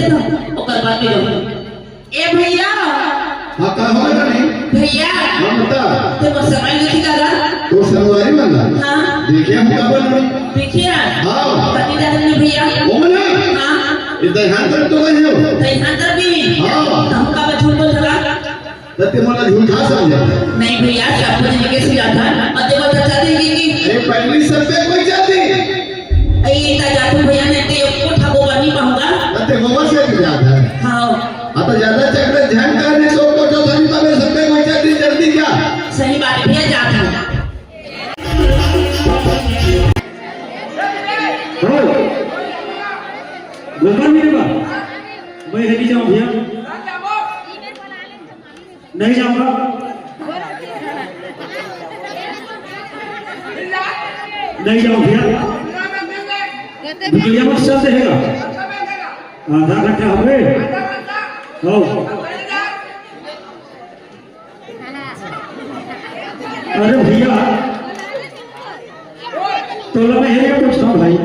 दे दो ओकर बाद में जाओ। ए भैया हां का हो गया नहीं भैया हां बता ते मोर समय नहीं करा तो सनवारी मांगा हां देखिए हम का बन देखिए हां कति जात में भैया ओ मना हां ये दहान तर तो गए हो दहान तर भी हां हम का झूठ बोल रहा तते मला झूठा समझा नहीं भैया सब कुछ निके से आता और देखो चाचा देगी अरे पहली सब पे कोई जाती ए ता जातू भैया ने ते को ठाबो बनी पाऊंगा तते गोबर से भी जाता है हां अब तो ज्यादा चक्कर ध्यान करने तो को जो धनी पावे सब पे कोई जाती जल्दी क्या सही बात है भैया जाता हो गोबर मेरे बा मैं हेली जाऊं भैया नहीं जाऊंगा नहीं जाऊं भैया बिजलिया मत चल देगा आधा घंटा हो गए हो अरे भैया तो मैं हेलिया पूछता हूँ भाई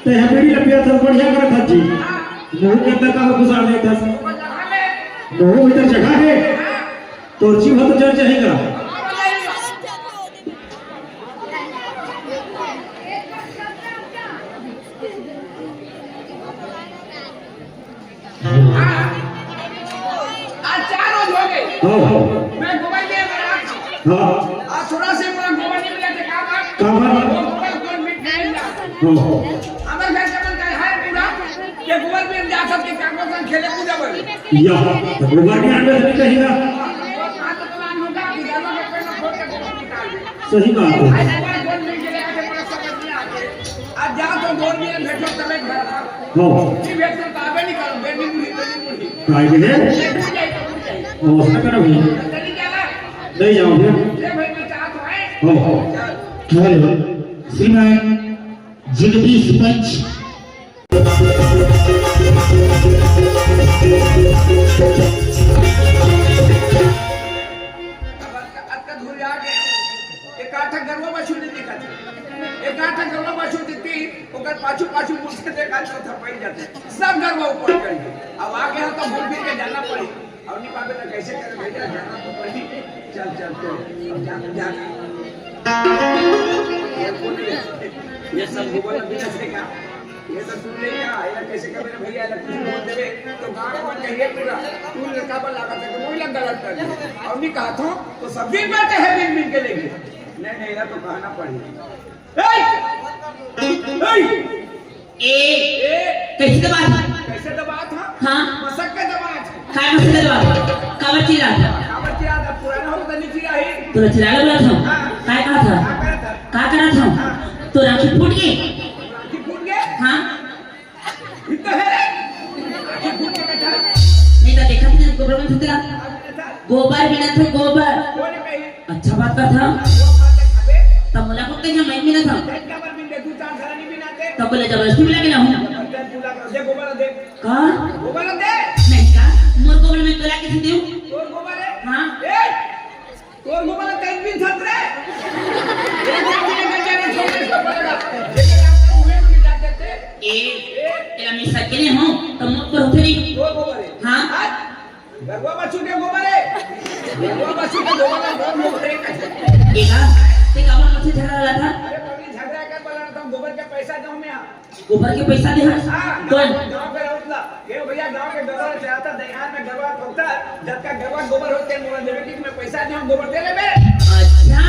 तो यहाँ मेरी लपिया सब बढ़िया कर था जी मुँह के अंदर कहाँ घुसा देता मुँह इधर जगह है तो जीव तो चल जाएगा आज 4 रोज हो गए हाँ मैं गोबर ले रहा हाँ आज थोड़ा से पूरा गोबर नहीं मिला था काम है वो गोबर कौन मिट नहीं मिला हाँ हमारे घर का मन है पूरा कि गोबर में जा सकते कागज संग खेले पूजा बोले या गोबर के अंदर नहीं कहेगा और कहां तो प्लान होगा कि गालों में पेड़ खोद के गोबर निकाल दे सही बात है आज गोबर कौन मिल गया आके पूरा समझ नहीं आते आज जाओ तो गोबर में बैठो तले घर हाँ जी बैठ तो आवे नहीं करो बेनी मुड़ी काय के है और उसने करा भैया चली जाला नहीं जाऊं भैया ले भाई मैं चाहत हूं हाँ हेलो श्रीमान जगदीश पंच एकाठा गरवा बसू नहीं दिखा एकाठा गरवा बसू देती ओकर पाछू पाछू मुझसे देखा तो थपाई जाते सब गरवा ऊपर कर अब आगे हम तो घूम फिर के जाना पड़ी और नहीं पावे तो कैसे करे भैया जाना तो पड़ी चल चल तो अब जा ये सब गोबर अभी का ये सब सुन लेगा ये कैसे करे भैया कुछ बोल देवे तो गांव में कहिए पूरा तू लड़का पर लगा के कोई लग गलत कर और नहीं कहा था तो सब दिन बैठे हैं बिन बिन के लेके नहीं ना तो कहना पड़ेगा ए कैसे दबा था हां मसक के दबा था काय मसक दबा काबर चिरा था काबर चिरा था पुराना हो तो नहीं चिरा है तो चिरा बोला था काय कहा था का करा था तो राखी फूट गई राखी फूट गए हां इतना है राखी फूट के बैठा नहीं तो देखा कि गोबर में थुतरा गोबर बिना था गोबर कौन कही अच्छा बात का था तब मोला को कहीं मैं भी ना था काबर बिन दे तू चार घरानी बिन आते तब बोले जबरदस्ती मिला के ना हूं दे गोबर दे का गोबर दे नहीं का मोर गोबर में तोला कैसे देऊ तोर गोबर है हां ए तोर गोबर कहीं भी थत रे एक दिन में जाने छोड़ दे पड़ेगा लेकिन आप हुए में जा देते तेरा मैं सकेले हूं तो मुझ पर होते नहीं तोर गोबर है हां गरवा बच्चों के गोबर है गरवा बच्चों के गोबर है बहुत गोबर है एका ते काबर मुझसे झगड़ा वाला था अरे पगली झगड़ा कर बोला था गोबर के पैसा दो मैं गोबर के पैसा दे कौन गांव के उतला के भैया गांव के गरवा चाहता दयान में गरवा होता जब का गरवा गोबर होते मोला देवे कि मैं पैसा दे हम गोबर दे लेबे अच्छा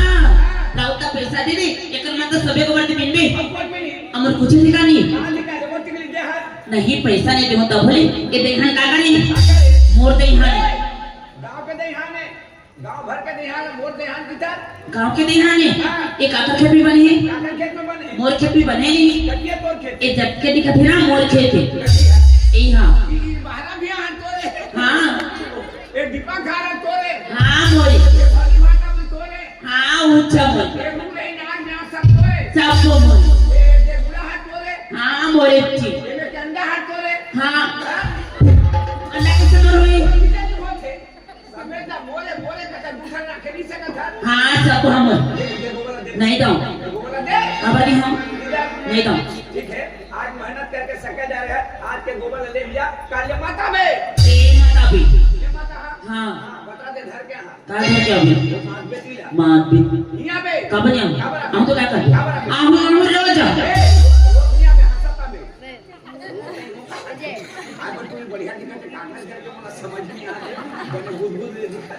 राउता पैसा दे दे एकर मतलब सबे गोबर दे बिन में अमर कुछ निका नहीं हां निका गोबर के लिए दे हाथ नहीं पैसा नहीं दे तो बोले ये देखन का करी मोर दे हां गांव के दयान है गांव भर के दयान मोर दयान किता गांव के दयान है एक आकर खेत भी बने काका खेत में बने मोर खेत भी बने नहीं कटिया तोर खेत ए जब के दिखत है ना मोर खेत है ए हां बाहर भी हां तोरे हां ए दीपा खा रहा तोरे हां मोरे ये भाली माता में तोरे हां ऊंचा मोर ये मुंडे नाक ना सब तोरे सब को मोर ए दे बुला हाथ तोरे हां मोरे ची ये में कंधा हाथ तोरे हां अल्लाह के समर हुई समेता मोरे मोरे का दूसरा ना खेली सका था हां सब हम नहीं दो गोबर दे अब नहीं हम नहीं दो ठीक है आज मेहनत करके सका जा रहा है आज के गोबर ले लिया कल काय घर क्या अभी मात बेटीला मात भी यहाँ पे का बनिया हम तो क्या कर हम रोज जा यहाँ पे हंसता बे आज तू बढ़िया दिखते कागज करके मला समझ नहीं आ रहा मैंने बुझबुझ ले दिखा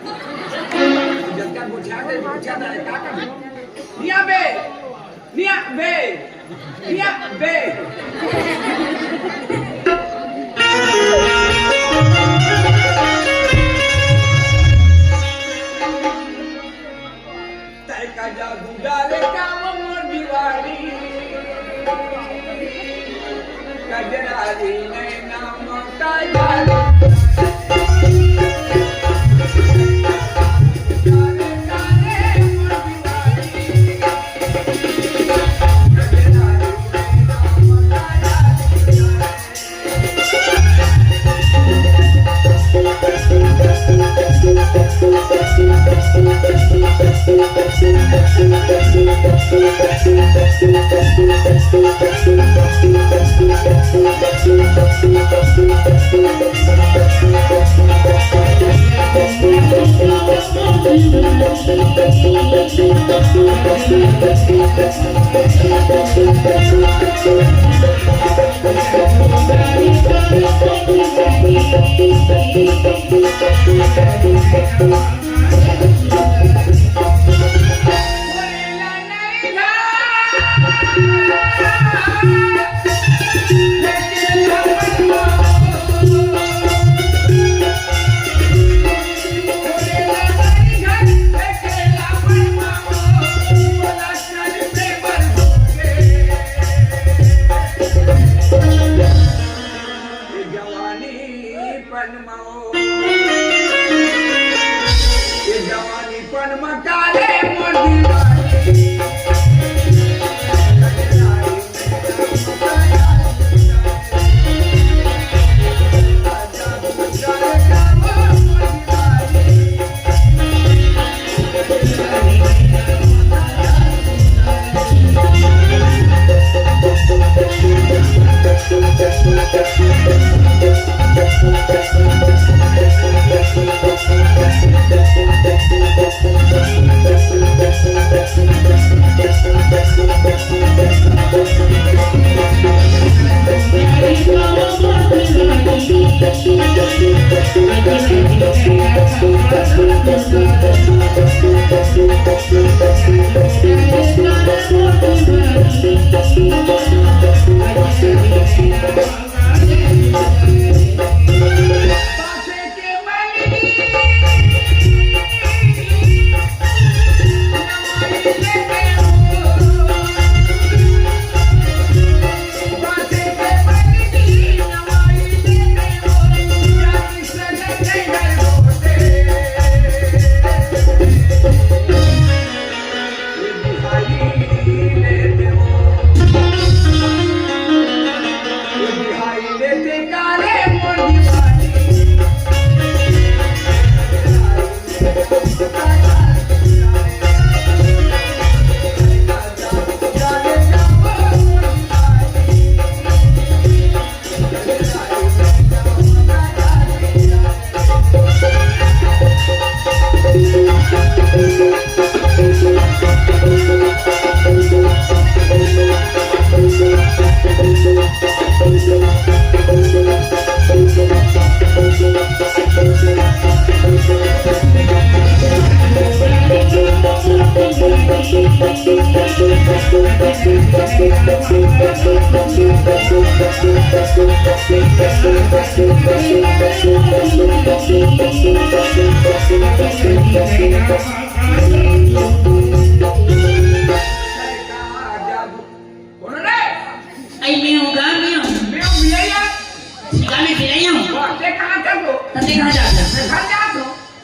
जगह बुझा दे का कर यहाँ पे का जादू डाले का मोर दीवानी कजरारी नैना ममता जाले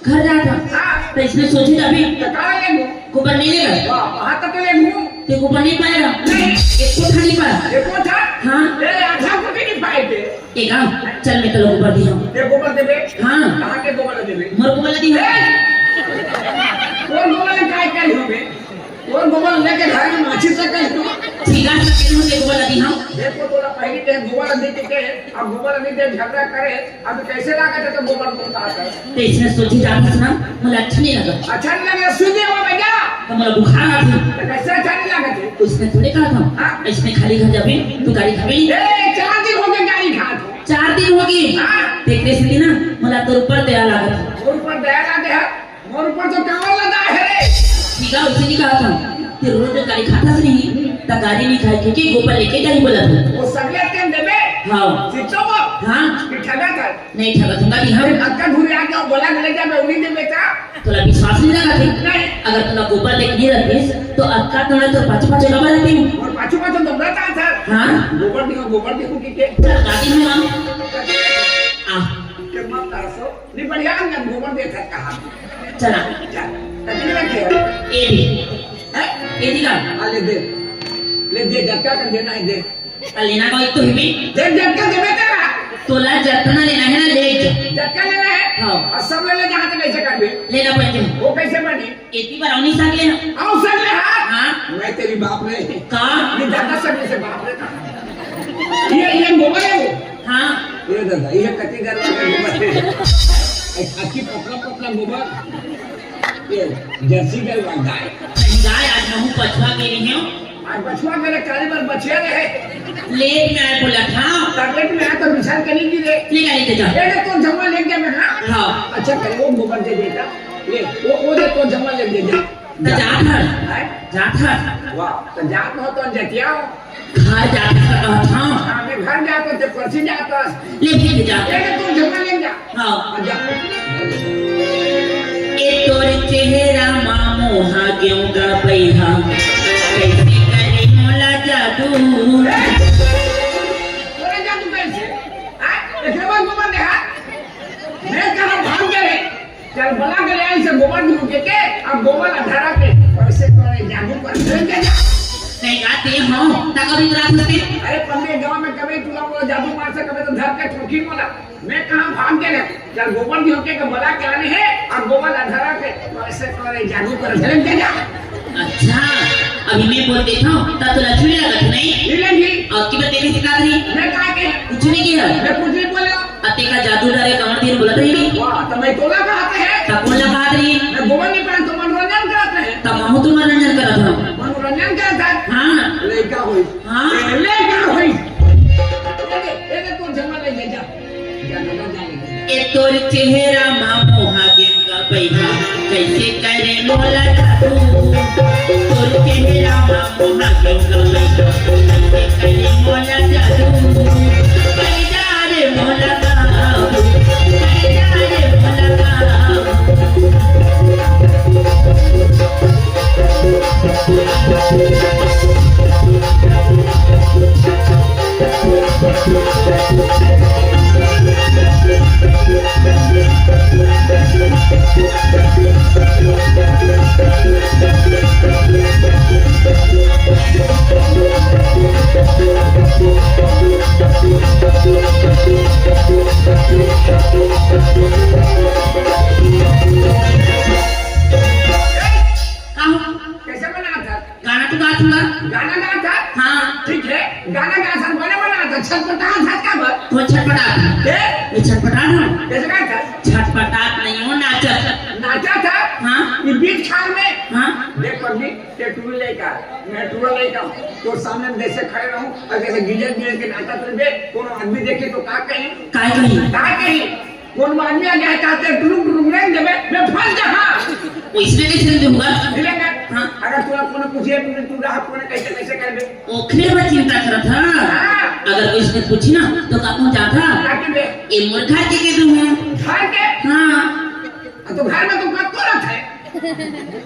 घर जाता तो इसने सोची अभी कुपर नहीं लेगा ते कुपर नहीं पाएगा एक कोठा नहीं पाया हाँ एक काम चल मैं तो कुपर दिया हाँ मोर कुपर दी कौन गोबर लेके घर में माछी से ठीक है सके हो देखो बोला दी हम देखो तोला पहली के गोबर नदी के अब गोबर नदी के झगड़ा करे अब कैसे लागा तो गोबर बोलता है तो इसने सोची जाना सुना मुझे अच्छा नहीं लगा अच्छा नहीं लगे सुनिए वो भैया तो मुझे बुखार आ गई तो कैसे अच्छा नहीं लगा थे तो इसने थोड़े कहा था इसने खाली खा जाबे तू गाड़ी खाबे ए 4 दिन हो गए गाड़ी खा तो 4 दिन हो गए हां देखने से ना मुझे तो ऊपर दया लगा मोर ऊपर दया लागे है मोर ऊपर तो कावल लगा है रे ठीक है उसने नहीं कहा था कि रोज गाड़ी खाता से नहीं ता गाड़ी नहीं खाई क्योंकि गोबर लेके जाई बोला था वो सगले टाइम देबे हां सिचो वो हां कि ठगा कर नहीं ठगा दूंगा कि हम अक्का घुरे आ के बोला ले जा मैं उन्हीं दे बेटा तोला विश्वास नहीं लगा थी नहीं अगर तोला गोबर लेके नहीं रहतीस तो अक्का तोड़ा तो पाँच पाँच गोबर रहती हूँ और पाछू पाछू दबड़ता था हाँ गोबर देखो कि के चल गाड़ी में हम आ के मत तासो नहीं बढ़िया ना गोबर देखा कहां चला चल तभी रखे ए भी है ए दिला ले दे झटका कर देना है दे लेना को एक तो हिमी दे झटका दे बेटा तोला जतना लेना है ना ले झटका लेना है हाँ और सब ले जहां तक कैसे कर भी लेना पड़ते वो कैसे बनी इतनी बार नहीं साथ लेना आओ सब ले हाथ हाँ मैं तेरी बाप रे का ये ज्यादा सब से बाप रे ये गोबर है वो हाँ ये दादा ये कच्ची घर का गोबर है अच्छी पतला गोबर ये जर्सी का गाय गाय आज हम पछवा के रही हूँ आज बछवा मेरे काले पर बचे रहे लेट में आए बोला था टॉयलेट में आया तो बिछान करी की रे ले गाड़ी जा ये तो जमा ले गया मैं हाँ अच्छा करे वो गोबर दे देता ले वो दे तो जमा ले दे जा तो जा था वाह तो जात हो तो जटिया हो घर जाता था हाँ मैं घर जाता तो पर्ची जाता ले फिर जा ये तो जमा ले जा हाँ जा ए तोर चेहरा मामो हा क्यों गा पैहा कैसे करे मोला जादू तोरे जादू कैसे देखो गोबर देखा मैं कहां भाग गए चल बला के ले से गोबर ढूंढ के अब गोबर अठारा के कैसे करे जादू कर दे नहीं गाते हो तक भी रात होते अरे पंडे गांव में कभी तुला वो जादू मार से कभी तो धर के ठोकी बोला मैं कहां भाग गए चल गोबर दी होके के बला के आने हैं अब गोबर अठारा के कैसे करे जादू कर दे जा अच्छा अभी मैं बोल देता हूँ तब तो लक्ष्मी लगा था नहीं मिलेंगी और की बात तेरे सिखा रही मैं कहा के कुछ नहीं किया मैं कुछ नहीं बोला अते का जादू डरे कमर दिन बोला रही वाह तो मैं तोला कहते हैं तब बोला बात रही मैं गोबर नहीं पहन तो मनोरंजन करते हैं तब हम तो मनोरंजन करा था मनोरंजन करता है हाँ लड़का हुई हाँ लड़का हुई ये तो जमा ले जा ए तोर चेहरा मामो हा गेंगा पैहा कैसे करे मोला जादू तोर चेहरा मामो हा गेंगा पैहा कैसे करे मोला जादू पैदा रे मोला गाऊ पैदा रे मोला कैसे बना था गाना तो गा दूंगा गाना गा था हाँ ठीक है गाना गा था बना था छटपटा था क्या बात तो छटपटा ये छटपटा ना कैसे गा था छटपटाट नहीं हो नाचत नाचा था हाँ ये बीच खाल में हाँ देख पगली ते टूल लेकर मैं टूल लेकर तो सामने में जैसे खड़े रहूं और जैसे गिजर गिजर के नाचा चलबे कोनो आदमी देखे तो का कहीं काय कही कौन आदमी आ गया कहते टुरुक टुरुक नहीं देबे मैं फंस जा वो इसमें कैसे दूंगा मिलेगा हाँ अगर तू कोनो पूछे तू रहा कोनो कैसे कैसे करबे ओखरे में चिंता करा था अगर कोई इसने पूछी ना तो का कौन जाता ताकि बे ये मुर्गा के दूं घर के हाँ तो घर में तो कब तो रहता है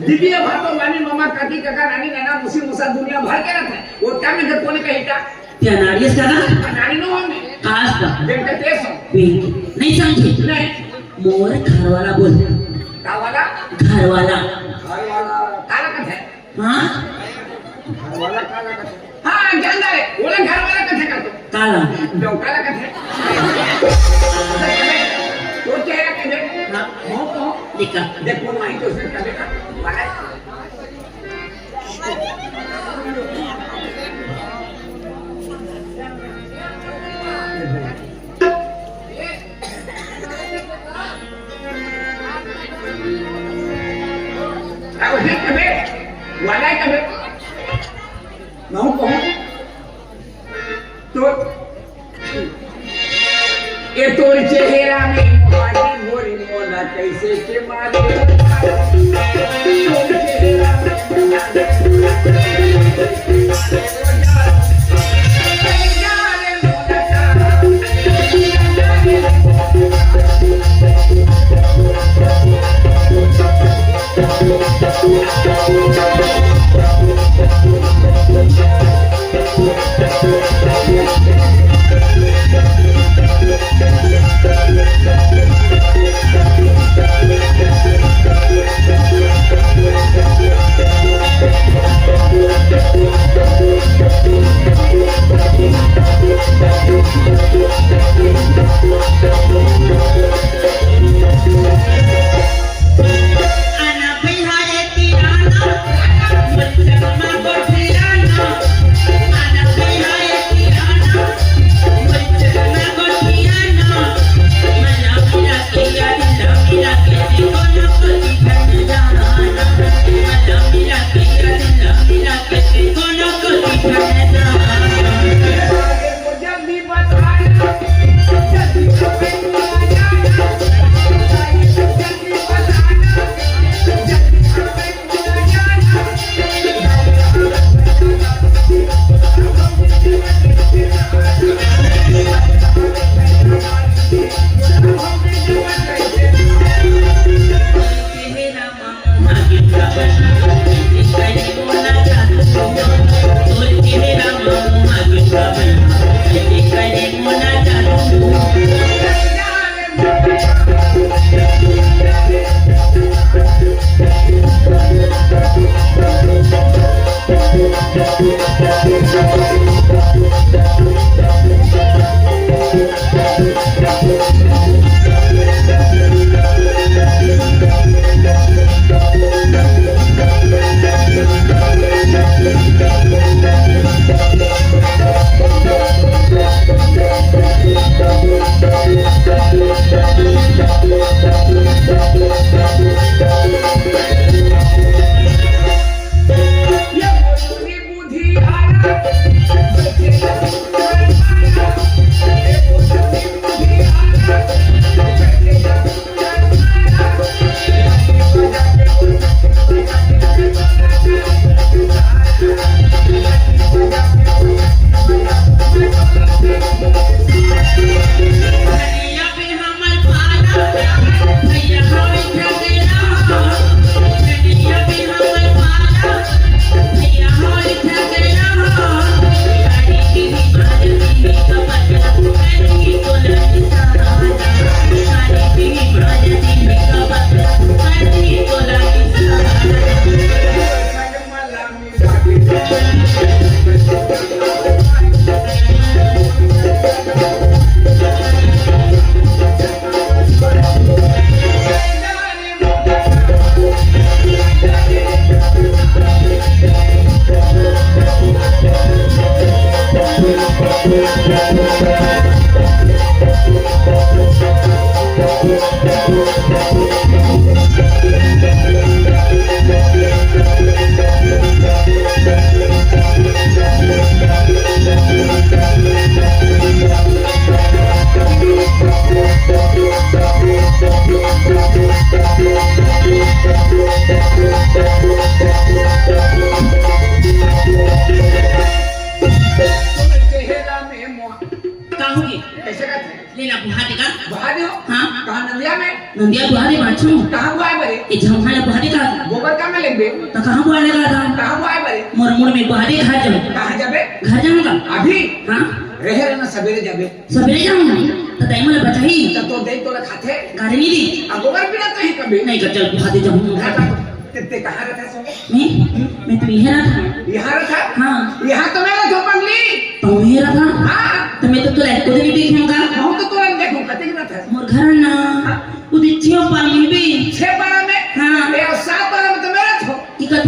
दीदी भर तो वानी मामा काकी काका नानी नाना मुसी मुसा दुनिया भर के रहता है वो क्या में जब कोने कहेगा क्या नारियल का नानी नो होंगे काश का देखते तेज हो नहीं समझे नहीं मोर घर वाला बोल का वाला घर वाला काला कथ है हाँ घर वाला काला कथ है हाँ जानता है बोले घर वाला कथ है का तो काला जो काला कथ है तो चेहरा के देख हाँ हो देखा देख वो नहीं तो उसने कभी का वाला अब है कबे वाला है कबे मैं कहूं तो ये तोर चेहरा में मोरी मोरी मोला कैसे के मारे तोर चेहरा नंदिया बुहारी बाछू कहां बुआए बरे ए झमहाया बुहारी का गोबर का में लेंगे तो कहां बुआने का था कहां बुआए बरे मोर मुड़ में बुहारी घर जाऊं कहां जाबे घर जाऊंगा अभी हां रहे ना सवेरे जाबे सवेरे जाऊंगा तो टाइम में बचाई तो दे तो खाते गाड़ी नहीं दी अब गोबर बिना कहीं कभी नहीं कर चल बुहारी जाऊंगा ते कहां रहता सो मैं तो यहां रखा हां यहां तो मेरा झोपंगली तो मेरा था हां तो मैं तो तुला को नहीं देखूंगा हम तो तुरंत देखूं कते की था मोर घर ना उदी छियो पानी भी 6 बारा में हां ए 7 बारा में तो मेरा छो ठीक है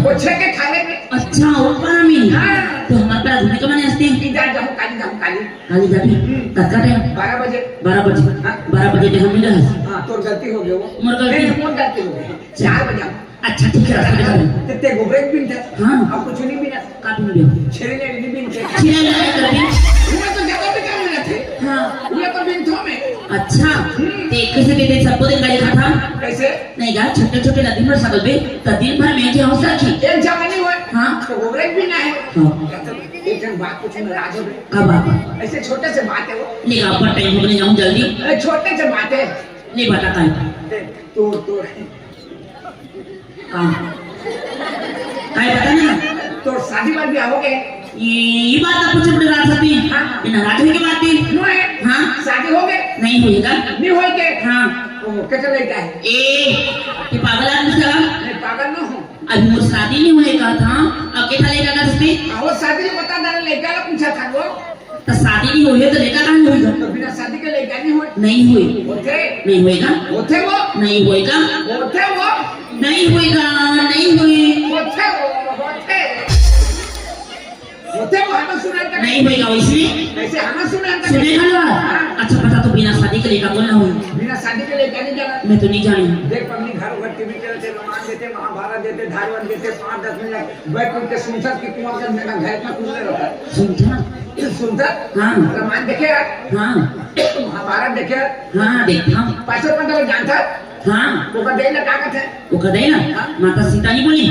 वो 6 के खाने में अच्छा वो पानी में हां तो हमारे पास घूमने के माने आते हैं इधर जाऊं काली काली जाती कब का टाइम 12 बजे 12 बजे हम मिले हां तो गलती हो गई वो मोर गलती नहीं मोर गलती हो गई 4 बजे अच्छा ठीक है रास्ता दिखा दे ते गोब्रेक बिन थे हाँ। अब कुछ नहीं बिना का भी बिन छेरी ने नहीं बिन थे छिरे ले कर बिन ये तो जगह पे काम में थे हाँ ये तो बिन थो में अच्छा ते कैसे देते सबको दिन गाड़ी खाता कैसे नहीं गा छोटे छोटे नदी में सकल बे तो दिन भर में जो हौसला की एक जगह नहीं हुआ हाँ तो गोब्रेक बिन है हाँ एक जन बात कुछ में राज हो का बात ऐसे छोटे से बात है वो ले गा पर टाइम हो जाऊं जल्दी छोटे से बात है ले बता का तो हाँ काय पता ना तो शादी बात भी आओगे ये बात आप कुछ बता सकती हाँ। इन नाराज होने की बात थी नो है हाँ शादी हो गए नहीं होएगा नहीं हो के हाँ कैसे लेता है ये पागल आदमी सला मैं पागल न हूँ अभी मोर शादी नहीं होने का था अब क्या लेगा कर सकते वो शादी को बता दाना लेकर ला पूछा था वो तो शादी नहीं हुई तो लेका कहाँ होएगा तो बिना शादी के लेकर नहीं हुए नहीं हुई होते नहीं होएगा होते वो नहीं होएगा होते वो नहीं होएगा नहीं हुई होते होते वो हमें सुना था नहीं होएगा वैसे ऐसे हमें सुना था सुने हलवा अच्छा पता तो बिना शादी के लेका बोलना हुई बिना शादी के लेकर नहीं जाना मैं तो नहीं जानी देख अपनी घर घर टीवी चलते रामायण देते महाभारत देते धारवान देते 5-10 मिनट बैठ उठ के सुनता कि कुआं का मेरा घर इतना कुछ नहीं रहता सुनता सुनता हाँ रामायण देखे यार हाँ महाभारत देखे हाँ देखता हूँ पाँचों पंद्रह जानता हाँ वो का देना ताकत है वो कदे ना माता सीता नहीं बोली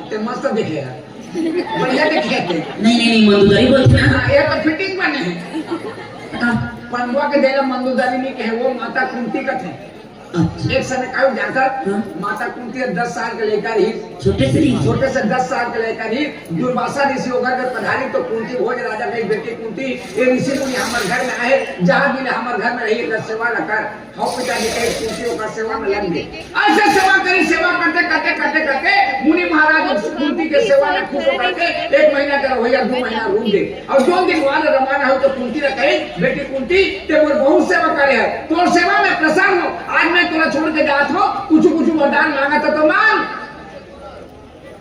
ते मस्त देखे यार बढ़िया देखे थे नहीं मंदुदारी बोलती ना हाँ, ये तो फिटिंग बने हैं पता पंडवा के देला मंदुदारी नहीं कहे वो माता कुंती का थे अच्छा एक समय का जानता हाँ। माता कुंती 10 साल के लेकर ही छोटे से नहीं छोटे से 10 साल के लेकर ही दुर्वासा ऋषि होकर के पधारी तो कुंती भोज राजा की बेटी कुंती ये ऋषि मुनि हमारे घर में आए जहाँ भी हमारे घर में रही सेवा न कर हम पिता जी कहे कुंती होकर सेवा में लग गए ऐसे सेवा करी सेवा करते मुनि महाराज कुंती के सेवा में खुश होकर के 1 महीना का भैया 2 महीना रूम दे और 2 दिन बाद रवाना हो तो कुंती ने कही बेटी कुंती ते मोर बहुत सेवा करे है तो सेवा में प्रसन्न हो आज मैं तोरा छोड़ के जात हो कुछ वरदान मांगा तो मांग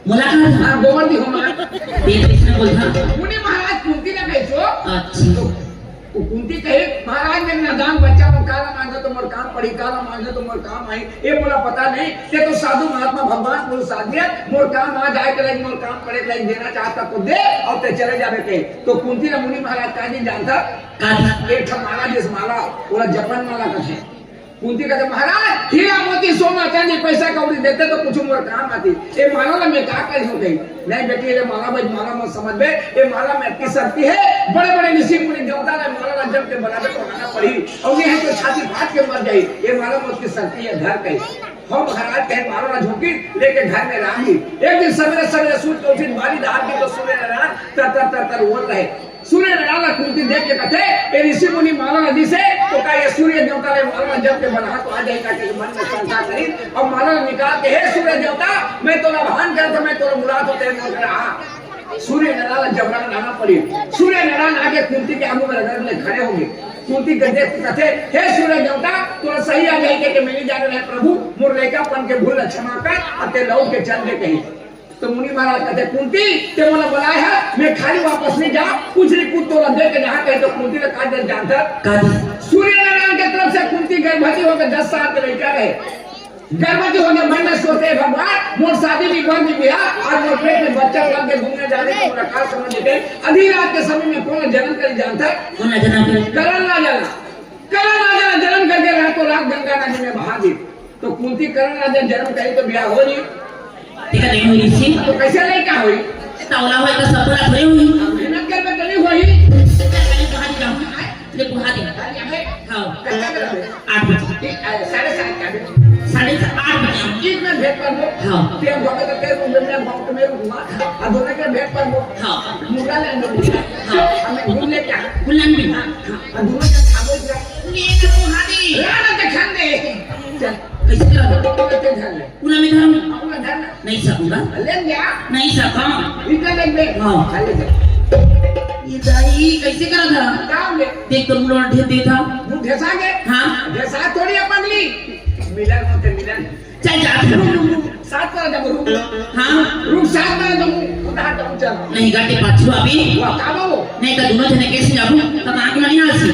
मुलाकात हाँ गोवर्धी हो मांग देव किसने बोला मुनि महाराज कुंती ने कही सो अच्छा तो कुंती कहे महाराज मेरे नादान बच्चा को काला मांगे तो मोर काम पड़ी काला मांगे तो मोर काम आई ये बोला पता नहीं ये तो साधु महात्मा भगवान पुरुष आदमी मोर काम आ जाए के लगे मोर काम पड़े के लगे देना चाहता तो दे और ते चले जावे के तो कुंती ने मुनि महाराज का नहीं जानता एक ठा माला जिस माला पूरा जपन माला का है कुंती कहते महाराज हीरा मोती सोना चांदी पैसा कौड़ी देते तो कुछ मोर काम आती ये माला ना मैं क्या करी हो गई नहीं बेटी ये माला भाई माला मत समझ में ये माला में इतनी शक्ति है बड़े बड़े ऋषि मुनि देवता ने माला जब के बनाने को आना पड़ी और ये है तो छाती फाट के मर गई ये माला में उसकी शक्ति है घर कही हम महाराज कहे मारो ना झोंकी लेके घर में रामी एक दिन सवेरे सवेरे सूर्य को उठिन बाली धार के तो सूर्य नारायण तर बोल रहे सूर्य नारायण कुंती देख के कहते ये ऋषि मुनि माला नदी से तो क्या ये सूर्य देवता ने माला जब के बना तो आ जाएगा कि मन में शंका करी और माला निकाल के हे सूर्य देवता मैं तो भान कर मैं तो मुराद होते मोर रहा सूर्य नारायण जबरन आना पड़ी सूर्य नारायण आगे कुंती के आगू में रगड़ने खड़े होंगे कुंती के देख कहते हे सूर्य देवता तोरा सही आ जाएगा कि मैं जाने रहे प्रभु मोर लेकापन के भूल क्षमा कर अते लौट के चल दे कहीं तो मुनि महाराज कहते कुंती ते मोला बुलाया है मैं खाली वापस नहीं जा कुछ नहीं कुछ तोरा दे के जहाँ कहे तो कुंती ने कहा दे जानता सूर्य नारायण के तरफ से कुंती गर्भवती होकर 10 साल के लड़का रहे गर्भवती होने मन में सोचते भगवान मोर शादी भी बन गया और मोर पेट में बच्चा लग के घूमने जाने को रखा समझ लेते आधी रात के समय में कौन जन्म कर जानता कौन जन्म करण राजा जन्म करके रहा तो रात गंगा नदी में बहा दी तो कुंती करण राजा जन्म करे तो ब्याह हो नहीं ठीक है नहीं हुई ऋषि तो कैसे लड़का हुई तावला होए तो सब पूरा थोड़ी हुई मेहनत कर में नहीं हुई ले बुहा दे हाँ 8 बजे 8:30 बजे एक में भेंट कर दो हाँ ते भगत के तेरे रूम में भक्त में रूम आ दोनों के भेंट कर दो हाँ मुर्गा ले लो हाँ हमें घूम ले क्या बुलान भी हां दोनों के खाबो जा ले तो बुहा दे राणा के खान दे चल कैसे करा तो के धर ले पूरा में धर्म अपना धर नहीं सकूंगा ले जा नहीं सका इधर देख ले हाँ खाली दे ये दाई कैसे करा था काम ले देख तो मुंह ढे दे था मुंह ढेसा के हाँ ढेसा थोड़ी अपन ली मिलन होते मिलन चल जा साथ कर जब रूम हाँ रूम साथ में तुम उधार तो चल नहीं गाटे पाछू अभी वो काबो नहीं तो दोनों जने कैसे जाबू तब आगे वाली आसी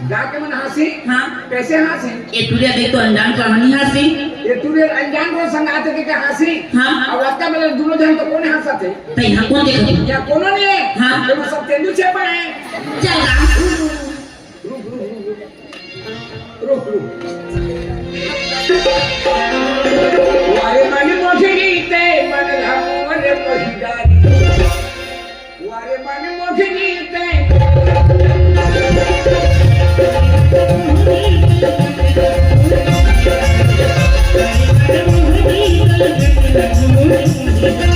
गा के मन हंसी हाँ कैसे हंसी ये तुरिया देख तो अनजान कहानी हंसी ये तूने अनजान को संगाते के हंसी हाँ अब आपका मतलब दोनों जन तो कौन हंसा थे तो यहाँ कौन देखो या कोनो ने हाँ। तो सब तेंदु से पड़े चल रुक वारे मन मोखे गीते मन हमर पहिदारी वारे मन मोखे गीते Thank you.